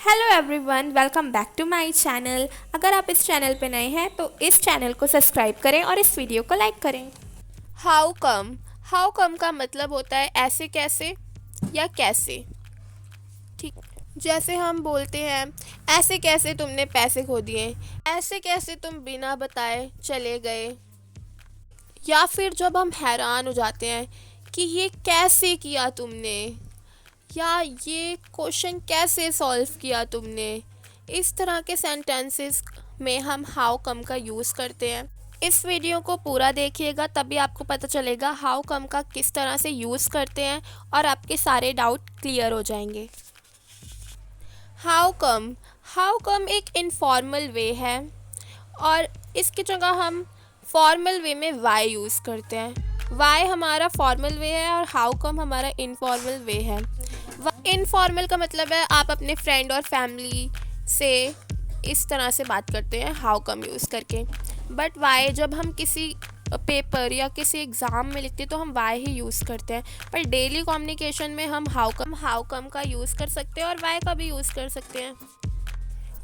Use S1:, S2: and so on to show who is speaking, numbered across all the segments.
S1: Hello everyone, welcome back to my channel. अगर आप इस चैनल पे नए हैं तो इस चैनल को सब्सक्राइब करें और इस वीडियो को लाइक करें। हाउ कम का मतलब होता है ऐसे कैसे या कैसे। ठीक, जैसे हम बोलते हैं ऐसे कैसे तुमने पैसे खो दिए, ऐसे कैसे तुम बिना बताए चले गए, या फिर जब हम हैरान हो जाते हैं कि ये कैसे किया तुमने, या ये क्वेश्चन कैसे सॉल्व किया तुमने। इस तरह के सेंटेंसेस में हम हाउ कम का यूज़ करते हैं। इस वीडियो को पूरा देखिएगा, तभी आपको पता चलेगा हाउ कम का किस तरह से यूज़ करते हैं और आपके सारे डाउट क्लियर हो जाएंगे। हाउ कम एक इनफॉर्मल वे है और इसकी जगह हम फॉर्मल वे में वाई यूज़ करते हैं। वाई हमारा फॉर्मल वे है और हाउ कम हमारा इनफॉर्मल वे है। इनफॉर्मल का मतलब है आप अपने फ्रेंड और फैमिली से इस तरह से बात करते हैं हाउ कम यूज़ करके। बट वाई जब हम किसी पेपर या किसी एग्ज़ाम में लिखते हैं तो हम वाई ही यूज़ करते हैं। पर डेली कम्युनिकेशन में हम हाउ कम का यूज़ कर सकते हैं और वाई का भी यूज़ कर सकते हैं।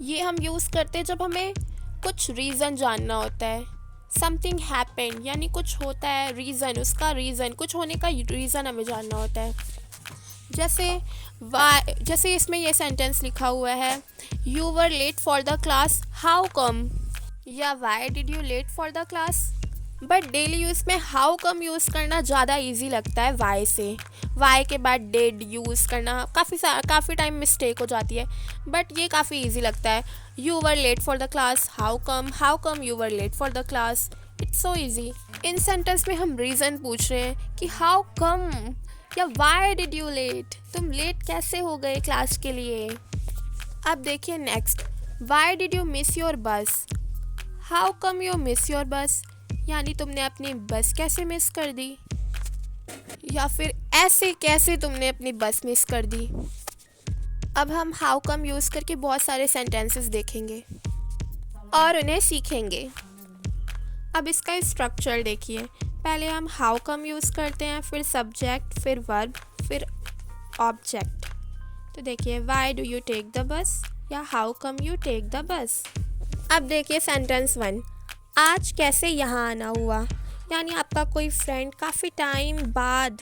S1: ये हम यूज़ करते हैं जब हमें कुछ रीज़न जानना होता है। समथिंग हैपेंड यानी कुछ होता है, रीज़न, उसका रीज़न, कुछ होने का रीज़न हमें जानना होता है। जैसे इसमें ये सेंटेंस लिखा हुआ है, you were late for the class, how come, या why did you late for the class. But daily use में हाउ कम यूज़ करना ज़्यादा इजी लगता है वाई से। वाई के बाद डिड यूज़ करना काफ़ी टाइम मिस्टेक हो जाती है, बट ये काफ़ी इजी लगता है। You were late for the class, how come you were late for the class. It's so easy. इन सेंटेंस में हम रीज़न पूछ रहे हैं कि हाउ कम या वाई डिड यू लेट, तुम लेट कैसे हो गए क्लास के लिए। अब देखिए next, why did you miss your bus, how come you miss your bus, यानी तुमने अपनी बस कैसे मिस कर दी, या फिर ऐसे कैसे तुमने अपनी बस मिस कर दी। अब हम हाउ कम यूज़ करके बहुत सारे सेंटेंसेस देखेंगे और उन्हें सीखेंगे। अब इसका स्ट्रक्चर देखिए, पहले हम हाउ कम यूज़ करते हैं, फिर सब्जेक्ट, फिर वर्ब, फिर ऑब्जेक्ट। तो देखिए, why do you take the bus या how come you take the bus. अब देखिए सेंटेंस 1, आज कैसे यहाँ आना हुआ, यानी आपका कोई फ्रेंड काफ़ी टाइम बाद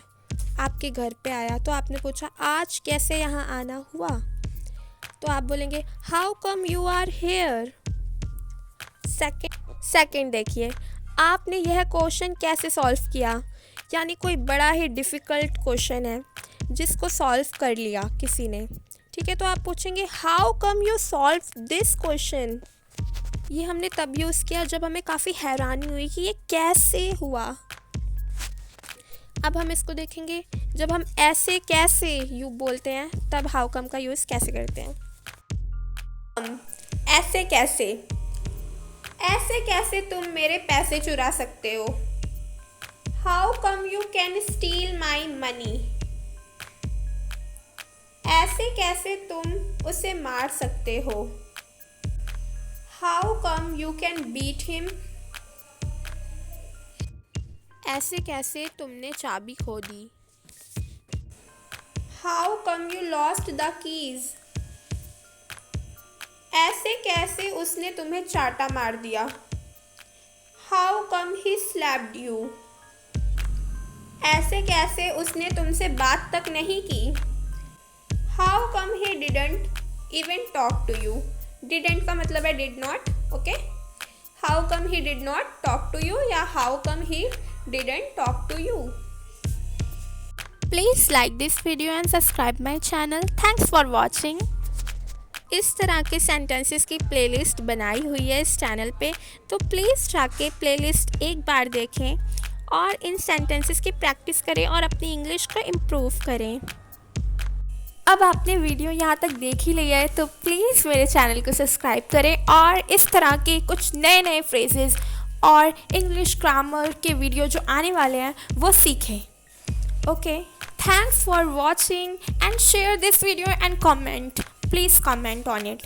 S1: आपके घर पे आया तो आपने पूछा आज कैसे यहाँ आना हुआ, तो आप बोलेंगे how come you are here. Second देखिए, आपने यह क्वेश्चन कैसे सॉल्व किया, यानी कोई बड़ा ही डिफ़िकल्ट क्वेश्चन है जिसको सॉल्व कर लिया किसी ने, ठीक है, तो आप पूछेंगे how come you solve this question. ये हमने तब यूज़ किया जब हमें काफ़ी हैरानी हुई कि ये कैसे हुआ। अब हम इसको देखेंगे, जब हम ऐसे कैसे यू बोलते हैं तब हाउ कम का यूज़ कैसे करते हैं। ऐसे कैसे तुम मेरे पैसे चुरा सकते हो, how come you can steal my money. ऐसे कैसे तुम उसे मार सकते हो, how come you can beat him. ऐसे कैसे तुमने चाबी खो दी, how come you lost the keys. ऐसे कैसे उसने तुम्हें चाटा मार दिया, how come he slapped you. ऐसे कैसे उसने तुमसे बात तक नहीं की, how come he didn't even talk to you. Didn't का मतलब है did not, okay. How come he did not talk to you या how come he didn't talk to you. Please like this video and subscribe my channel. Thanks for watching. इस तरह के sentences की playlist बनाई हुई है इस channel पे, तो प्लीज़ जाके प्लेलिस्ट एक बार देखें और इन सेंटेंसेस की प्रैक्टिस करें और अपनी इंग्लिश को इम्प्रूव करें। अब आपने वीडियो यहाँ तक देख ही लिया है तो प्लीज़ मेरे चैनल को सब्सक्राइब करें और इस तरह के कुछ नए नए फ्रेजेस और इंग्लिश ग्रामर के वीडियो जो आने वाले हैं वो सीखें। Okay, thanks for watching and share this video and comment. Please comment on it.